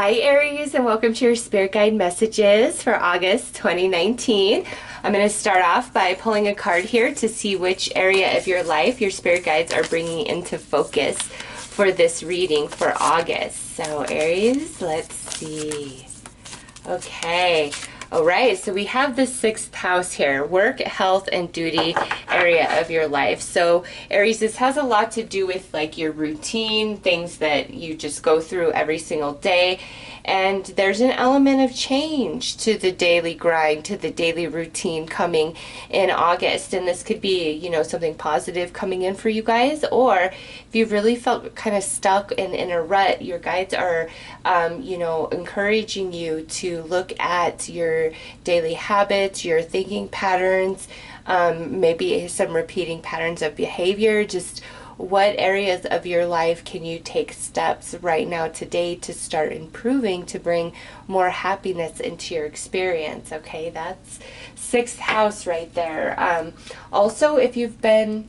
Hi Aries, and welcome to your Spirit Guide messages for August 2019. I'm going to start off by pulling a card here to see which area of your life your Spirit Guides are bringing into focus for this reading for August. So Aries, let's see. Okay. All right, so we have the 6th house here, work, health, and duty area of your life. So Aries, this has a lot to do with like your routine, things that you just go through every single day. And there's an element of change to the daily grind, to the daily routine coming in August. And this could be, you know, something positive coming in for you guys. Or if you've really felt kind of stuck in a rut, your guides are, you know, encouraging you to look at your daily habits, your thinking patterns, maybe some repeating patterns of behavior. Just what areas of your life can you take steps right now today to start improving to bring more happiness into your experience? Okay, that's 6th house right there. Also, if you've been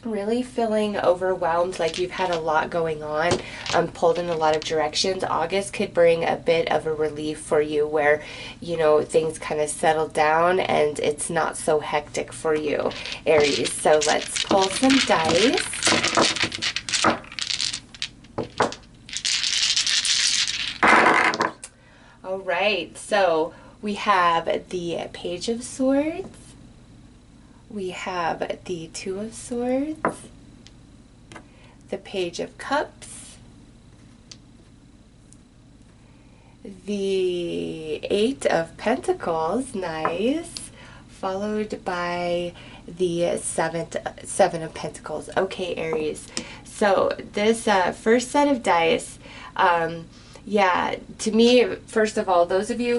really feeling overwhelmed, like you've had a lot going on, pulled in a lot of directions, August could bring a bit of a relief for you where, you know, things kind of settle down and it's not so hectic for you, Aries. So let's pull some dice. All right, so we have the Page of Swords. We have the 2 of Swords, the Page of Cups, the 8 of Pentacles, nice, followed by the 7 of Pentacles. Okay, Aries. So this first set of dice, yeah, to me, first of all, those of you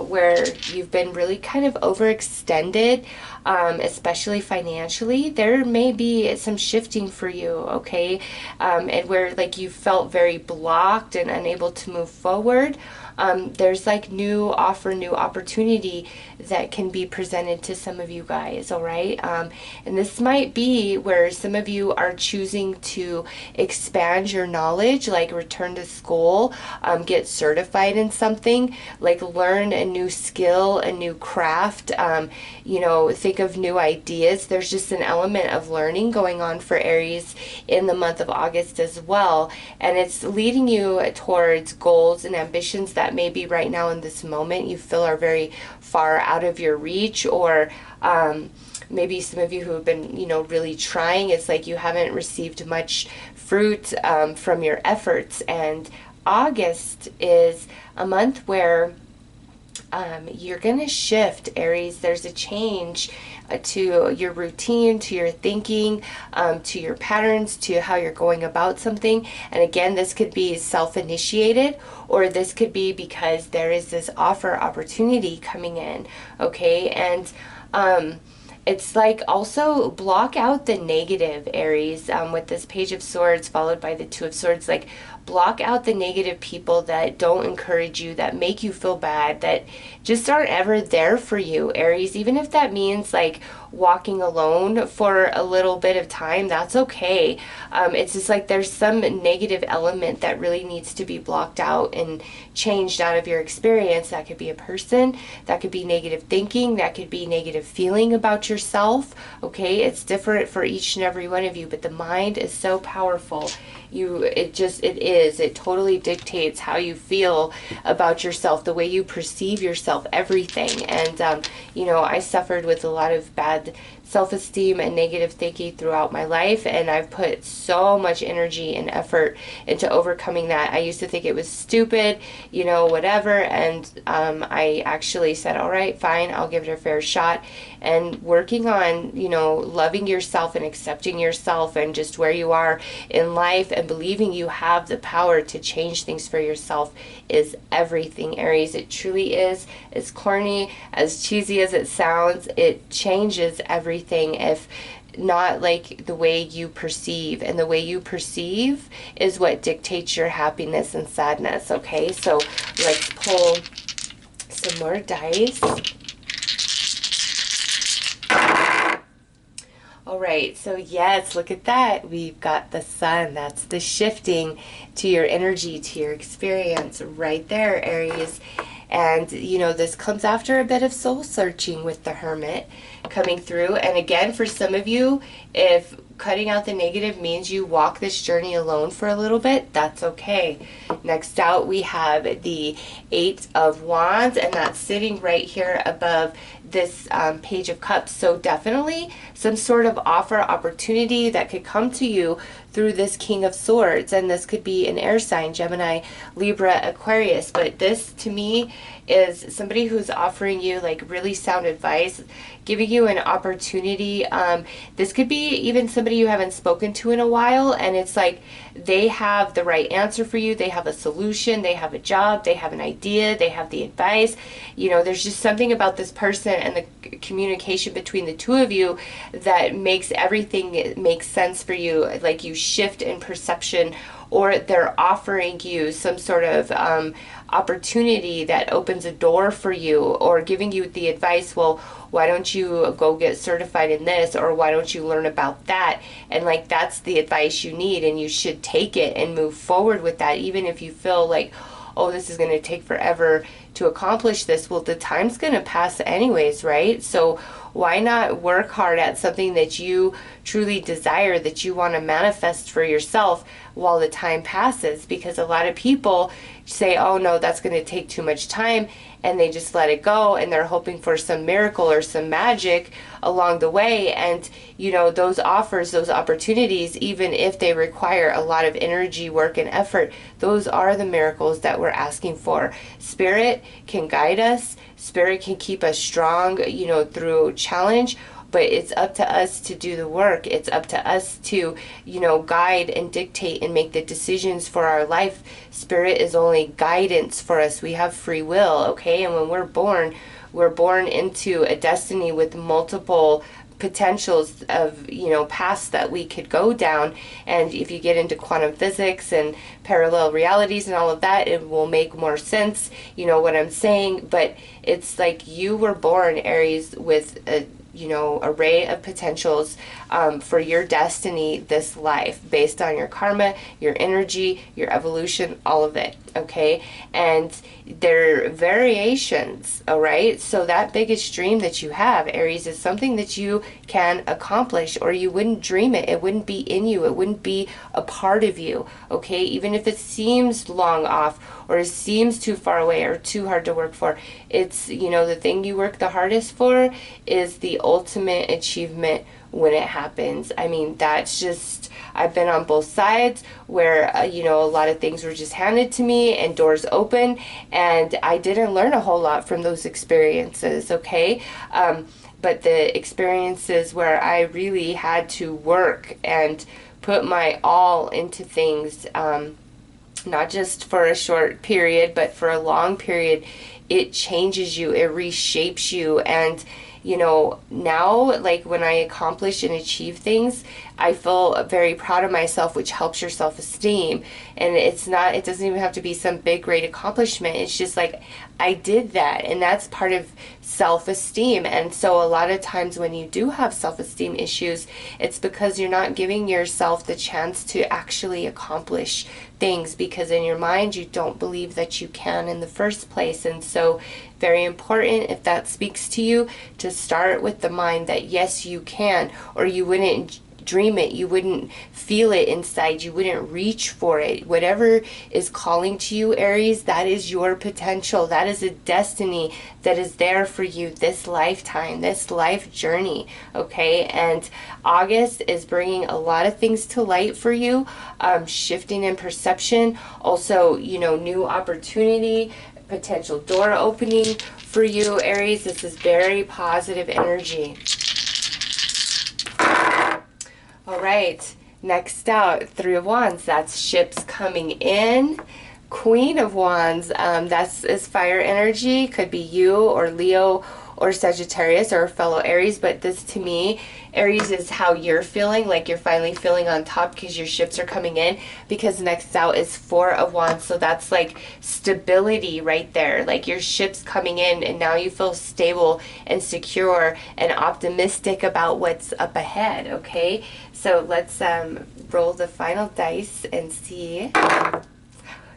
where you've been really kind of overextended, especially financially, there may be some shifting for you, okay? And where like you felt very blocked and unable to move forward, there's like new offer, new opportunity that can be presented to some of you guys, all right? And this might be where some of you are choosing to expand your knowledge, like return to school, get certified in something, like learn a new skill, a new craft, you know, think of new ideas. There's just an element of learning going on for Aries in the month of August as well. And it's leading you towards goals and ambitions that maybe right now in this moment you feel are very far out of your reach, or maybe some of you who have been, you know, really trying, it's like you haven't received much fruit from your efforts. And August is a month where you're going to shift, Aries. There's a change to your routine, to your thinking, to your patterns, to how you're going about something. And again, this could be self-initiated, or this could be because there is this offer opportunity coming in, okay? And it's like also block out the negative, Aries, with this Page of Swords followed by the 2 of Swords. Like block out the negative people that don't encourage you, that make you feel bad, that just aren't ever there for you, Aries. Even if that means like walking alone for a little bit of time, that's okay. It's just like there's some negative element that really needs to be blocked out and changed out of your experience. That could be a person, that could be negative thinking, that could be negative feeling about yourself, okay? It's different for each and every one of you, but the mind is so powerful. It totally dictates how you feel about yourself, the way you perceive yourself, everything. And you know, I suffered with a lot of bad self-esteem and negative thinking throughout my life, and I've put so much energy and effort into overcoming that. I used to think it was stupid, you know, whatever, and I actually said, all right, fine, I'll give it a fair shot. And working on, you know, loving yourself and accepting yourself and just where you are in life and believing you have the power to change things for yourself is everything, Aries. It truly is. As corny, as cheesy as it sounds, it changes everything if not like the way you perceive. And the way you perceive is what dictates your happiness and sadness, okay? So let's pull some more dice. All right, so yes, look at that. We've got the sun. That's the shifting to your energy, to your experience right there, Aries. And, you know, this comes after a bit of soul searching with the Hermit coming through. And again, for some of you, if cutting out the negative means you walk this journey alone for a little bit, that's okay. Next out, we have the Eight of Wands, and that's sitting right here above this Page of Cups. So definitely some sort of offer, opportunity that could come to you through this King of Swords, and this could be an air sign, Gemini, Libra, Aquarius. But this to me is somebody who's offering you like really sound advice, giving you an opportunity. This could be even somebody you haven't spoken to in a while, and it's like they have the right answer for you. They have a solution, they have a job, they have an idea, they have the advice. You know, there's just something about this person and the communication between the two of you that makes everything make sense for you. Like you shift in perception, or they're offering you some sort of opportunity that opens a door for you, or giving you the advice, well, why don't you go get certified in this, or why don't you learn about that? And like that's the advice you need, and you should take it and move forward with that, even if you feel like, oh, this is going to take forever to accomplish this. Well, the time's going to pass anyways, right? So why not work hard at something that you truly desire, that you want to manifest for yourself while the time passes? Because a lot of people say, oh no, that's going to take too much time, and they just let it go, and they're hoping for some miracle or some magic along the way. And you know, those offers, those opportunities, even if they require a lot of energy, work, and effort, those are the miracles that we're asking for. Spirit can guide us, Spirit can keep us strong, you know, through challenge, but it's up to us to do the work. It's up to us to, you know, guide and dictate and make the decisions for our life. Spirit is only guidance for us. We have free will, okay? And when we're born into a destiny with multiple potentials of, you know, paths that we could go down. And if you get into quantum physics and parallel realities and all of that, it will make more sense, you know what I'm saying. But it's like you were born, Aries, with a, you know, array of potentials for your destiny this life, based on your karma, your energy, your evolution, all of it, okay? And there are variations, all right? So that biggest dream that you have, Aries, is something that you can accomplish, or you wouldn't dream it. It wouldn't be in you. It wouldn't be a part of you, okay? Even if it seems long off, or it seems too far away or too hard to work for, it's, you know, the thing you work the hardest for is the ultimate achievement when it happens. I mean, that's just, I've been on both sides where, you know, a lot of things were just handed to me and doors open, and I didn't learn a whole lot from those experiences, okay? But the experiences where I really had to work and put my all into things, not just for a short period, but for a long period, it changes you, it reshapes you. And you know, now, like when I accomplish and achieve things, I feel very proud of myself, which helps your self-esteem. And it's not, it doesn't even have to be some big, great accomplishment. It's just like, I did that, and that's part of self-esteem. And so a lot of times when you do have self-esteem issues, it's because you're not giving yourself the chance to actually accomplish things, because in your mind you don't believe that you can in the first place. And so very important, if that speaks to you, to start with the mind that yes, you can, or you wouldn't dream it, you wouldn't feel it inside, you wouldn't reach for it. Whatever is calling to you, Aries, that is your potential. That is a destiny that is there for you this lifetime, this life journey, okay? And August is bringing a lot of things to light for you, shifting in perception, also, you know, new opportunity, potential door opening for you, Aries. This is very positive energy. All right, next out, Three of Wands. That's ships coming in. Queen of Wands, that's is fire energy. Could be you or Leo or Sagittarius or a fellow Aries, but this to me, Aries, is how you're feeling, like you're finally feeling on top because your ships are coming in, because next out is Four of Wands. So that's like stability right there, like your ship's coming in and now you feel stable and secure and optimistic about what's up ahead. Okay, so let's roll the final dice and see.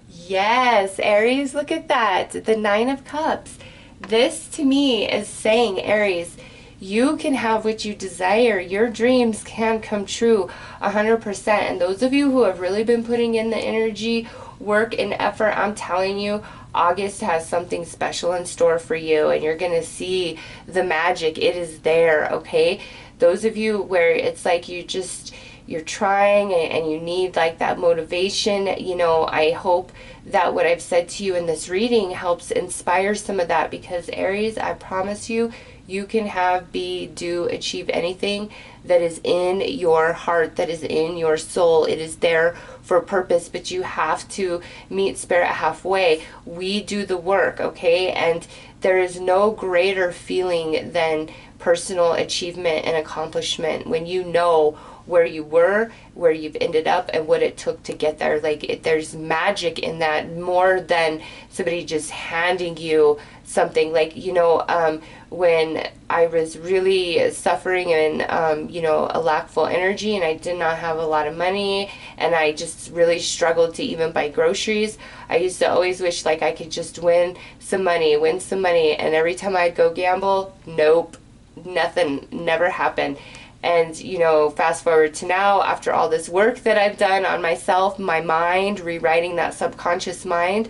Yes, Aries, look at that, the Nine of Cups. This to me is saying, Aries, you can have what you desire. Your dreams can come true 100%. And those of you who have really been putting in the energy, work, and effort, I'm telling you, August has something special in store for you, and you're going to see the magic. It is there, okay? Those of you where it's like you're trying and you need like that motivation, you know, I hope that what I've said to you in this reading helps inspire some of that, because Aries, I promise you, you can have, be, do, achieve anything that is in your heart, that is in your soul. It is there for a purpose, but you have to meet Spirit halfway. We do the work, okay? And there is no greater feeling than personal achievement and accomplishment when you know where you were, where you've ended up, and what it took to get there. Like, there's magic in that, more than somebody just handing you something. Like, you know, when I was really suffering and, you know, a lackful energy, and I did not have a lot of money, and I just really struggled to even buy groceries, I used to always wish like I could just win some money, and every time I'd go gamble, nope, nothing, never happened. And, you know, fast forward to now, after all this work that I've done on myself, my mind, rewriting that subconscious mind,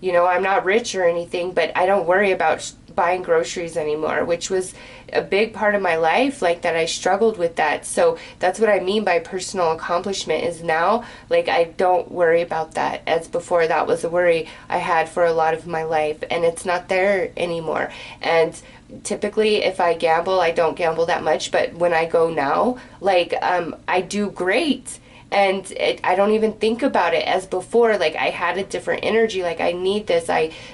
you know, I'm not rich or anything, but I don't worry about buying groceries anymore, which was a big part of my life, like that I struggled with that. So that's what I mean by personal accomplishment, is now, like, I don't worry about that, as before that was a worry I had for a lot of my life, and it's not there anymore. And typically if I gamble, I don't gamble that much, but when I go now, like, I do great. And I don't even think about it as before. Like, I had a different energy, like, I need this,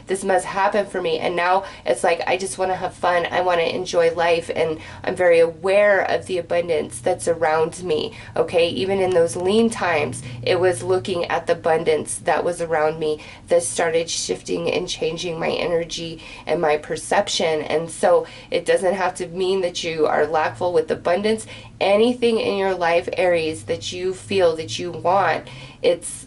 this must happen for me. And now it's like, I just want to have fun, I want to enjoy life, and I'm very aware of the abundance that's around me, okay? Even in those lean times, it was looking at the abundance that was around me that started shifting and changing my energy and my perception. And so it doesn't have to mean that you are lackful with abundance. Anything in your life, Aries, that you feel that you want, it's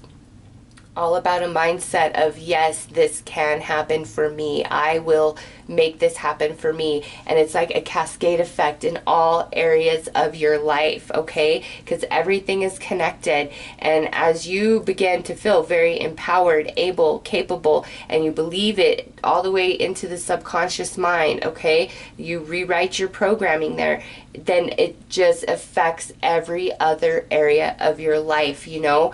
all about a mindset of, yes, this can happen for me. I will make this happen for me. And it's like a cascade effect in all areas of your life, okay? Because everything is connected. And as you begin to feel very empowered, able, capable, and you believe it all the way into the subconscious mind, okay? You rewrite your programming there, then it just affects every other area of your life, you know?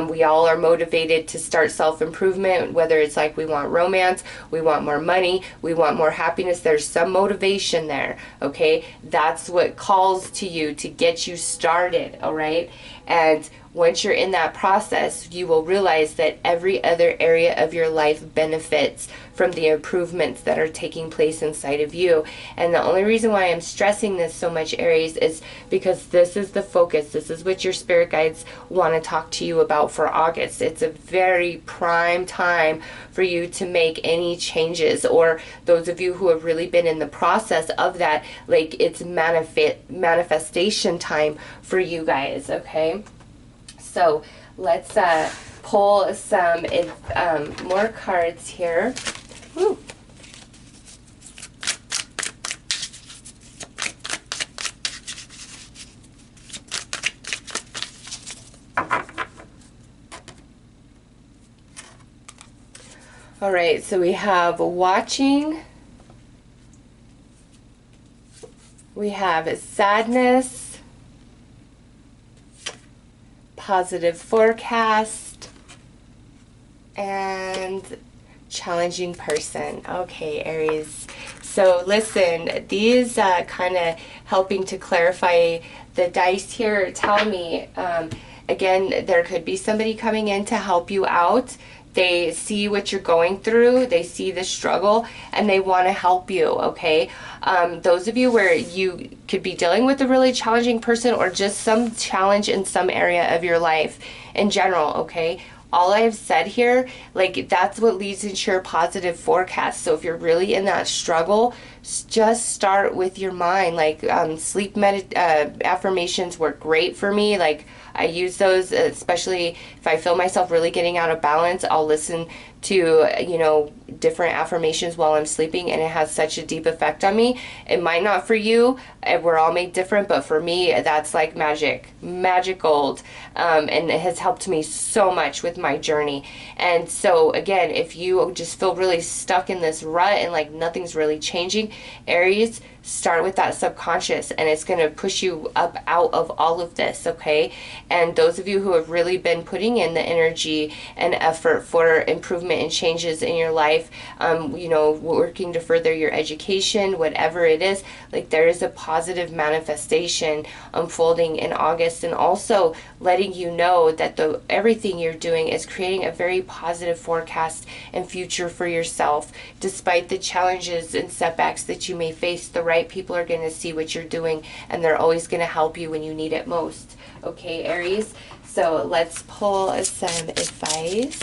We all are motivated to start self-improvement, whether it's like we want romance, we want more money, we want more happiness. There's some motivation there, okay? That's what calls to you to get you started, all right? And once you're in that process, you will realize that every other area of your life benefits from the improvements that are taking place inside of you. And the only reason why I'm stressing this so much, Aries, is because this is the focus. This is what your spirit guides want to talk to you about for August. It's a very prime time for you to make any changes, or those of you who have really been in the process of that, like, it's manifestation time for you guys, okay? So let's pull some more cards here. Woo. All right, so we have watching, we have sadness, positive forecast, and challenging person. Okay, Aries. So listen, these kind of helping to clarify the dice here tell me, again, there could be somebody coming in to help you out, They see what you're going through, they see the struggle, and they want to help you, okay? Those of you where you could be dealing with a really challenging person or just some challenge in some area of your life in general, okay? All I've said here, like, that's what leads into your positive forecast. So if you're really in that struggle, just start with your mind. Like, sleep affirmations work great for me. Like, I use those, especially if I feel myself really getting out of balance. I'll listen to, you know, different affirmations while I'm sleeping, and it has such a deep effect on me. It might not for you. We're all made different, but for me, that's like magic gold. And it has helped me so much with my journey. And so again, if you just feel really stuck in this rut and like nothing's really changing, Aries, start with that subconscious, and it's going to push you up out of all of this, okay? And those of you who have really been putting in the energy and effort for improvement and changes in your life, you know, working to further your education, whatever it is, like, there is a positive manifestation unfolding in August, and also letting you know that everything you're doing is creating a very positive forecast and future for yourself. Despite the challenges and setbacks that you may face, the right people are going to see what you're doing, and they're always going to help you when you need it most. Okay, Aries? So let's pull some advice.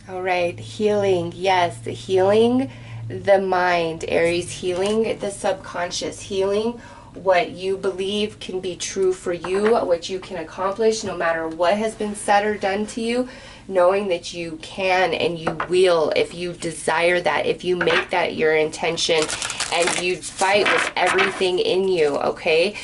All right, healing. Yes, healing the mind, Aries. Healing the subconscious. Healing what you believe can be true for you, what you can accomplish no matter what has been said or done to you, knowing that you can and you will if you desire that, if you make that your intention and you fight with everything in you, okay?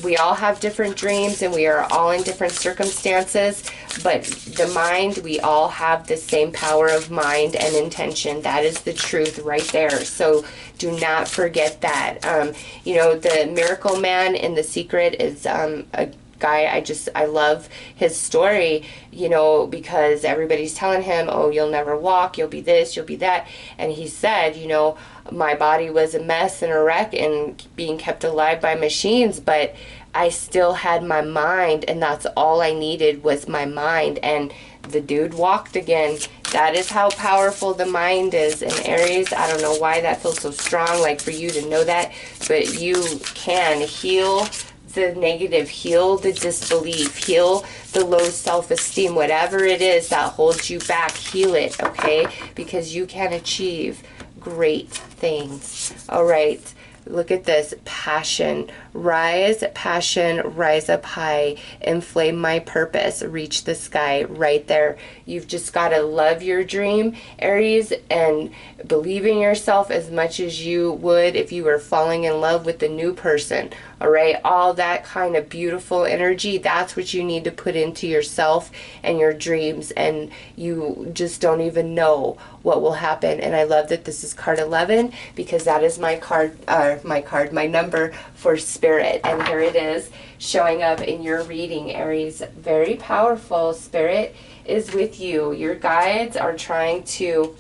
We all have different dreams and we are all in different circumstances, but the mind, we all have the same power of mind and intention. That is the truth right there. So do not forget that. You know, the miracle man in The Secret is a guy, I love his story, you know, because everybody's telling him, oh, you'll never walk, you'll be this, you'll be that. And he said, you know, my body was a mess and a wreck and being kept alive by machines, but I still had my mind, and that's all I needed was my mind. And the dude walked again. That is how powerful the mind is. And Aries, I don't know why that feels so strong, like, for you to know that, but you can heal the negative, heal the disbelief, heal the low self-esteem, whatever it is that holds you back, heal it, okay? Because you can achieve great things. All right, look at this. Passion, rise up high, inflame my purpose, reach the sky. Right there. You've just got to love your dream, Aries, and believe in yourself as much as you would if you were falling in love with a new person. All right, all that kind of beautiful energy, that's what you need to put into yourself and your dreams, and you just don't even know what will happen. And I love that this is card 11, because that is my number for spirit. And here it is showing up in your reading, Aries. Very powerful. Spirit is with you. Your guides are trying to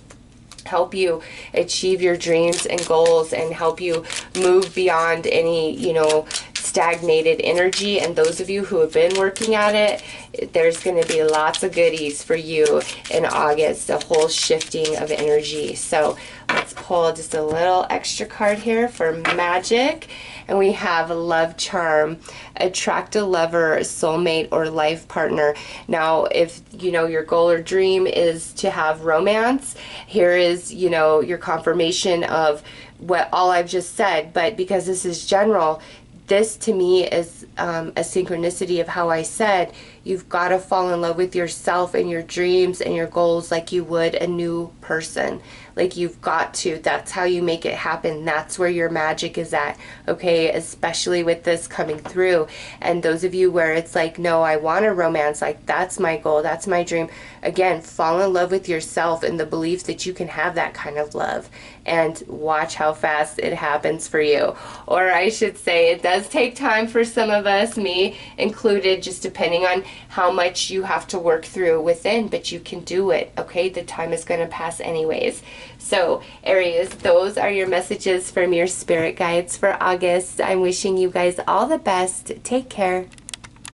help you achieve your dreams and goals and help you move beyond any, you know, stagnated energy. And those of you who have been working at it, there's going to be lots of goodies for you in August, a whole shifting of energy. So let's pull just a little extra card here for magic. And we have love charm, attract a lover, soulmate, or life partner. Now, if, you know, your goal or dream is to have romance, here is, you know, your confirmation of what all I've just said. But because this is general, this to me is a synchronicity of how I said you've got to fall in love with yourself and your dreams and your goals like you would a new person. Like, you've got to. That's how you make it happen. That's where your magic is at, okay? Especially with this coming through. And those of you where it's like, no, I want a romance, like, that's my goal, that's my dream. Again, fall in love with yourself and the belief that you can have that kind of love. And watch how fast it happens for you. Or I should say, it does take time for some of of us, me included, just depending on how much you have to work through within, but you can do it, okay? The time is going to pass anyways. So, Aries, those are your messages from your spirit guides for August. I'm wishing you guys all the best. Take care.